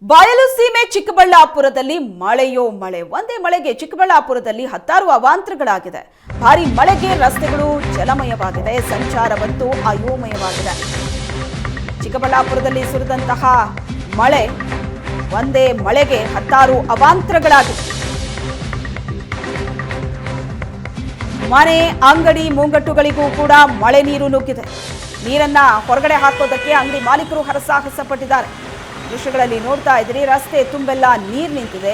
ಬಯಲು ಸೀಮೆ ಚಿಕ್ಕಬಳ್ಳಾಪುರದಲ್ಲಿ ಮಳೆಯೋ ಮಳೆ. ಒಂದೇ ಮಳೆಗೆ ಚಿಕ್ಕಬಳ್ಳಾಪುರದಲ್ಲಿ ಹತ್ತಾರು ಅವಾಂತರಗಳಾಗಿದೆ. ಭಾರಿ ಮಳೆಗೆ ರಸ್ತೆಗಳು ಜಲಮಯವಾಗಿದೆ, ಸಂಚಾರವಂತೂ ಅಯೋಮಯವಾಗಿದೆ. ಚಿಕ್ಕಬಳ್ಳಾಪುರದಲ್ಲಿ ಸುರಿದಂತಹ ಮಳೆ, ಒಂದೇ ಮಳೆಗೆ ಹತ್ತಾರು ಅವಾಂತರಗಳಾಗಿದೆ. ಮನೆ, ಅಂಗಡಿ, ಮುಂಗಟ್ಟುಗಳಿಗೂ ಕೂಡ ಮಳೆ ನೀರು ನುಗ್ಗಿದೆ. ನೀರನ್ನ ಹೊರಗಡೆ ಹಾಕೋದಕ್ಕೆ ಅಂಗಡಿ ಮಾಲೀಕರು ಹರಸಾಹಸ ಪಟ್ಟಿದ್ದಾರೆ. ದೃಶ್ಯಗಳಲ್ಲಿ ನೋಡ್ತಾ ಇದ್ರಿ, ರಸ್ತೆ ತುಂಬೆಲ್ಲ ನೀರು ನಿಂತಿದೆ.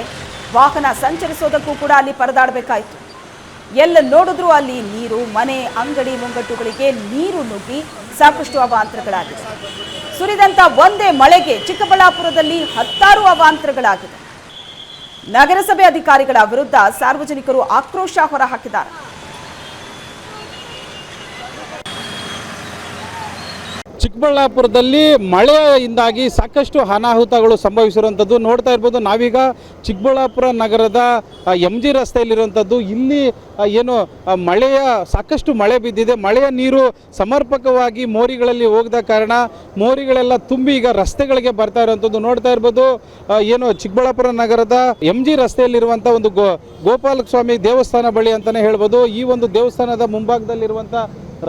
ವಾಹನ ಸಂಚರಿಸೋದಕ್ಕೂ ಕೂಡ ಅಲ್ಲಿ ಪರದಾಡಬೇಕಾಯಿತು. ಎಲ್ಲ ನೋಡಿದ್ರೂ ಅಲ್ಲಿ ನೀರು. ಮನೆ, ಅಂಗಡಿ, ಮುಂಗಟ್ಟುಗಳಿಗೆ ನೀರು ನುಗ್ಗಿ ಸಾಕಷ್ಟು ಅವಾಂತರಗಳಾಗಿದೆ. ಸುರಿದಂತ ಒಂದೇ ಮಳೆಗೆ ಚಿಕ್ಕಬಳ್ಳಾಪುರದಲ್ಲಿ ಹತ್ತಾರು ಅವಾಂತರಗಳಾಗಿದೆ. ನಗರಸಭೆ ಅಧಿಕಾರಿಗಳ ವಿರುದ್ಧ ಸಾರ್ವಜನಿಕರು ಆಕ್ರೋಶ ಹೊರಹಾಕಿದ್ದಾರೆ. ಚಿಕ್ಕಬಳ್ಳಾಪುರದಲ್ಲಿ ಮಳೆಯಿಂದಾಗಿ ಸಾಕಷ್ಟು ಅನಾಹುತಗಳು ಸಂಭವಿಸಿರುವಂಥದ್ದು ನೋಡ್ತಾ ಇರ್ಬೋದು. ನಾವೀಗ ಚಿಕ್ಕಬಳ್ಳಾಪುರ ನಗರದ MG ರಸ್ತೆಯಲ್ಲಿರುವಂಥದ್ದು. ಇಲ್ಲಿ ಏನು ಮಳೆಯ ಸಾಕಷ್ಟು ಮಳೆ ಬಿದ್ದಿದೆ. ಮಳೆಯ ನೀರು ಸಮರ್ಪಕವಾಗಿ ಮೋರಿಗಳಲ್ಲಿ ಹೋಗದ ಕಾರಣ ಮೋರಿಗಳೆಲ್ಲ ತುಂಬಿ ಈಗ ರಸ್ತೆಗಳಿಗೆ ಬರ್ತಾ ಇರುವಂಥದ್ದು ನೋಡ್ತಾ ಇರ್ಬೋದು. ಏನು ಚಿಕ್ಕಬಳ್ಳಾಪುರ ನಗರದ MG ರಸ್ತೆಯಲ್ಲಿರುವಂಥ ಒಂದು ಗೋಪಾಲಸ್ವಾಮಿ ದೇವಸ್ಥಾನ ಬಳಿ ಅಂತಲೇ ಹೇಳ್ಬೋದು. ಈ ಒಂದು ದೇವಸ್ಥಾನದ ಮುಂಭಾಗದಲ್ಲಿರುವಂಥ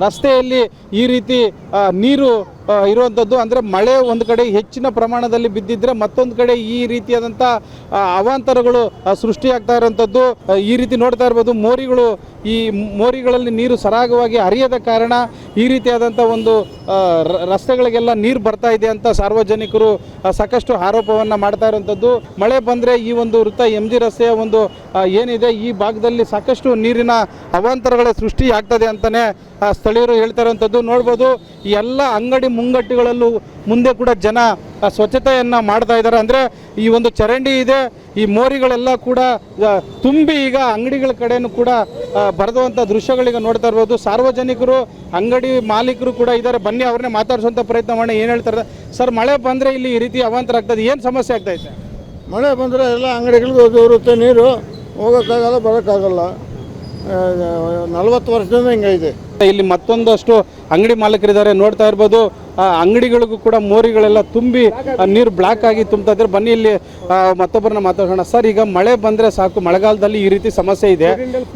ರಸ್ತೆಯಲ್ಲಿ ಈ ರೀತಿ ನೀರು ಇರುವಂಥದ್ದು. ಅಂದರೆ ಮಳೆ ಒಂದು ಕಡೆ ಹೆಚ್ಚಿನ ಪ್ರಮಾಣದಲ್ಲಿ ಬಿದ್ದಿದ್ರೆ ಮತ್ತೊಂದು ಕಡೆ ಈ ರೀತಿಯಾದಂಥ ಅವಾಂತರಗಳು ಸೃಷ್ಟಿಯಾಗ್ತಾ ಇರುವಂಥದ್ದು. ಈ ರೀತಿ ನೋಡ್ತಾ ಇರ್ಬೋದು, ಮೋರಿಗಳು, ಈ ಮೋರಿಗಳಲ್ಲಿ ನೀರು ಸರಾಗವಾಗಿ ಹರಿಯದ ಕಾರಣ ಈ ರೀತಿಯಾದಂಥ ಒಂದು ರಸ್ತೆಗಳಿಗೆಲ್ಲ ನೀರು ಬರ್ತಾ ಇದೆ ಅಂತ ಸಾರ್ವಜನಿಕರು ಸಾಕಷ್ಟು ಆರೋಪವನ್ನು ಮಾಡ್ತಾ ಇರುವಂಥದ್ದು. ಮಳೆ ಬಂದರೆ ಈ ಒಂದು ವೃತ್ತ MG ರಸ್ತೆಯ ಒಂದು ಏನಿದೆ ಈ ಭಾಗದಲ್ಲಿ ಸಾಕಷ್ಟು ನೀರಿನ ಅವಾಂತರಗಳ ಸೃಷ್ಟಿ ಆಗ್ತದೆ ಅಂತಲೇ ಸ್ಥಳೀಯರು ಹೇಳ್ತಾ ಇರುವಂಥದ್ದು ನೋಡ್ಬೋದು. ಎಲ್ಲ ಅಂಗಡಿ ಮುಂಗಟ್ಟುಗಳಲ್ಲೂ ಮುಂದೆ ಕೂಡ ಜನ ಸ್ವಚ್ಛತೆಯನ್ನು ಮಾಡ್ತಾ ಇದ್ದಾರೆ. ಅಂದರೆ ಈ ಒಂದು ಚರಂಡಿ ಇದೆ, ಈ ಮೋರಿಗಳೆಲ್ಲ ಕೂಡ ತುಂಬಿ ಈಗ ಅಂಗಡಿಗಳ ಕಡೆಯೂ ಕೂಡ ಬರೆದುವಂಥ ದೃಶ್ಯಗಳೀಗ ನೋಡ್ತಾ ಇರ್ಬೋದು. ಸಾರ್ವಜನಿಕರು, ಅಂಗಡಿ ಮಾಲೀಕರು ಕೂಡ ಇದ್ದಾರೆ. ಬನ್ನಿ ಅವ್ರನ್ನೇ ಮಾತಾಡಿಸುವಂಥ ಪ್ರಯತ್ನ ಮಾಡಿ. ಏನು ಹೇಳ್ತಾರೆ ಸರ್? ಮಳೆ ಬಂದರೆ ಇಲ್ಲಿ ಈ ರೀತಿ ಅವಾಂತರ ಆಗ್ತದೆ, ಏನು ಸಮಸ್ಯೆ ಆಗ್ತೈತೆ? ಮಳೆ ಬಂದರೆ ಎಲ್ಲ ಅಂಗಡಿಗಳಿಗೂ ಇರುತ್ತೆ ನೀರು, ಹೋಗೋಕ್ಕಾಗಲ್ಲ, ಬರೋಕ್ಕಾಗಲ್ಲ. 40 ವರ್ಷದಿಂದ ಹಿಂಗೈತೆ. ಇಲ್ಲಿ ಮತ್ತೊಂದಷ್ಟು ಅಂಗಡಿ ಮಾಲೀಕರಿದ್ದಾರೆ ನೋಡ್ತಾ ಇರ್ಬೋದು. ಅಂಗಡಿಗಳಿಗೂ ಕೂಡ ಮೋರಿಗಳೆಲ್ಲ ತುಂಬಿ ನೀರು ಬ್ಲಾಕ್ ಆಗಿ ತುಂಬ್ತಾ ಇದ್ರೆ. ಬನ್ನಿ ಇಲ್ಲಿ ಮತ್ತೊಬ್ಬರನ್ನ ಮಾತಾಡೋಣ. ಸರ್, ಈಗ ಮಳೆ ಬಂದರೆ ಸಾಕು, ಮಳೆಗಾಲದಲ್ಲಿ ಈ ರೀತಿ ಸಮಸ್ಯೆ ಇದೆ.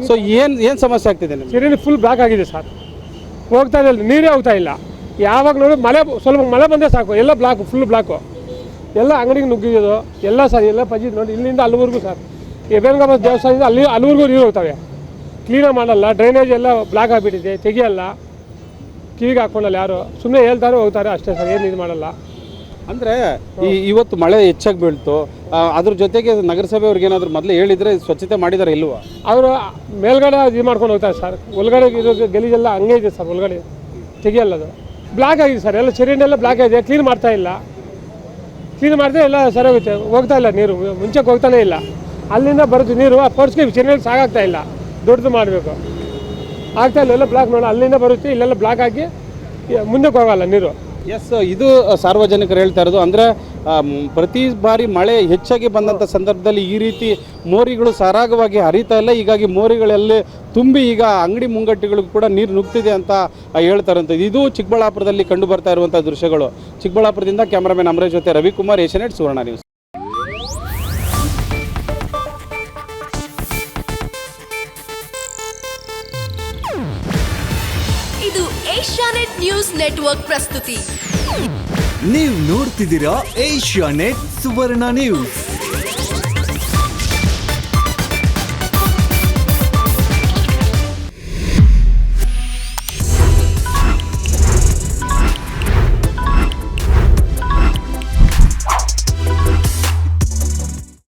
ಸೊ ಏನು ಸಮಸ್ಯೆ ಆಗ್ತಿದೆ? ಚರಂಡಿ ಫುಲ್ ಬ್ಲಾಕ್ ಆಗಿದೆ ಸರ್, ಹೋಗ್ತಾ ಇಲ್ಲ, ನೀರೇ ಹೋಗ್ತಾ ಇಲ್ಲ. ಯಾವಾಗ ನೋಡಿ ಸ್ವಲ್ಪ ಮಳೆ ಬಂದರೆ ಸಾಕು, ಎಲ್ಲ ಬ್ಲಾಕು, ಫುಲ್ ಬ್ಲಾಕು. ಎಲ್ಲ ಅಂಗಡಿಗೆ ನುಗ್ಗಿದ್ದು ಎಲ್ಲ ಸರ್, ಎಲ್ಲ ಪಜ್ಜಿದ್ದು ನೋಡಿ, ಇಲ್ಲಿಂದ ಅಲ್ಲಿವರೆಗೂ ಸರ್. ಎಬೇಂಗಮ್ಮ ದೇವಸ್ಥಾನದಿಂದ ಅಲ್ಲಿವರೆಗೂ ನೀರು ಹೋಗ್ತವೆ. ಕ್ಲೀನಾಗಿ ಮಾಡಲ್ಲ, ಡ್ರೈನೇಜ್ ಎಲ್ಲ ಬ್ಲಾಕ್ ಆಗಿಬಿಟ್ಟಿದೆ, ತೆಗಿಯಲ್ಲ, ಕಿವಿಗೆ ಹಾಕ್ಕೊಂಡಲ್ಲ ಯಾರು, ಸುಮ್ಮನೆ ಹೇಳ್ತಾರೆ ಹೋಗ್ತಾರೆ ಅಷ್ಟೇ ಸರ್, ಏನು ಇದು ಮಾಡಲ್ಲ. ಅಂದರೆ ಇವತ್ತು ಮಳೆ ಹೆಚ್ಚಾಗಿ ಬೀಳ್ತು, ಅದ್ರ ಜೊತೆಗೆ ನಗರಸಭೆಯವ್ರಿಗೆ ಏನಾದರೂ ಮೊದಲು ಹೇಳಿದರೆ ಸ್ವಚ್ಛತೆ ಮಾಡಿದ್ದಾರೆ ಇಲ್ವಾ? ಅವರು ಮೇಲ್ಗಡೆ ಇದು ಮಾಡ್ಕೊಂಡು ಹೋಗ್ತಾರೆ ಸರ್, ಒಳಗಡೆ ಇದು ಗಲೀಜೆಲ್ಲ ಹಂಗೆ ಇದೆ ಸರ್, ಒಳಗಡೆ ತೆಗಿಯಲ್ಲ, ಅದು ಬ್ಲಾಕ್ ಆಗಿದೆ ಸರ್. ಎಲ್ಲ ಚರಂಡಿ ಎಲ್ಲ ಬ್ಲಾಕ್ ಆಗಿದೆ, ಕ್ಲೀನ್ ಮಾಡ್ತಾ ಇಲ್ಲ. ಕ್ಲೀನ್ ಮಾಡಿದ್ರೆ ಎಲ್ಲ ಸರಿ ಹೋಗುತ್ತೆ, ಹೋಗ್ತಾ ಇಲ್ಲ ನೀರು, ಮುಂಚೆಗೆ ಹೋಗ್ತಾನೆ ಇಲ್ಲ. ಅಲ್ಲಿಂದ ಬರುತ್ತೆ ನೀರು, ಪರ್ಸ್ಗೆ ಚರಂಡಿ ಸಾಗಾಗ್ತಾ ಇಲ್ಲ, ದೊಡ್ಡದು ಮಾಡಬೇಕು, ಆಗ್ತಾ ಇಲ್ಲ, ಎಲ್ಲ ಬ್ಲಾಕ್ ನೋಡಿ, ಅಲ್ಲಿಂದ ಬರುತ್ತೆ, ಇಲ್ಲೆಲ್ಲ ಬ್ಲಾಕ್ ಆಗಿ ಮುಂದಕ್ಕೆ ಹೋಗಲ್ಲ ನೀರು. ಎಸ್, ಇದು ಸಾರ್ವಜನಿಕರು ಹೇಳ್ತಾ ಇರೋದು. ಅಂದರೆ ಪ್ರತಿ ಬಾರಿ ಮಳೆ ಹೆಚ್ಚಾಗಿ ಬಂದಂಥ ಸಂದರ್ಭದಲ್ಲಿ ಈ ರೀತಿ ಮೋರಿಗಳು ಸರಾಗವಾಗಿ ಹರಿತಾ ಇಲ್ಲ. ಹೀಗಾಗಿ ಮೋರಿಗಳಲ್ಲಿ ತುಂಬಿ ಈಗ ಅಂಗಡಿ ಮುಂಗಟ್ಟುಗಳಿಗೂ ಕೂಡ ನೀರು ನುಗ್ತಿದೆ ಅಂತ ಹೇಳ್ತಾ ಇರೋಂಥದ್ದು. ಇದು ಚಿಕ್ಕಬಳ್ಳಾಪುರದಲ್ಲಿ ಕಂಡು ಬರ್ತಾ ಇರುವಂಥ ದೃಶ್ಯಗಳು. ಚಿಕ್ಕಬಳ್ಳಾಪುರದಿಂದ ಕ್ಯಾಮ್ರಾಮನ್ ಅಮರೇಶ್ ಜೊತೆ ರವಿಕುಮಾರ್, ಏಷ್ಯಾನೆಟ್ ಸುವರ್ಣ ನ್ಯೂಸ್. ಇದು ಏಷ್ಯಾನೆಟ್ ನ್ಯೂಸ್ ನೆಟ್ವರ್ಕ್ ಪ್ರಸ್ತುತಿ. ನೀವು ನೋಡ್ತಿದ್ದೀರಾ ಏಷ್ಯಾನೆಟ್ ಸುವರ್ಣ ನ್ಯೂಸ್.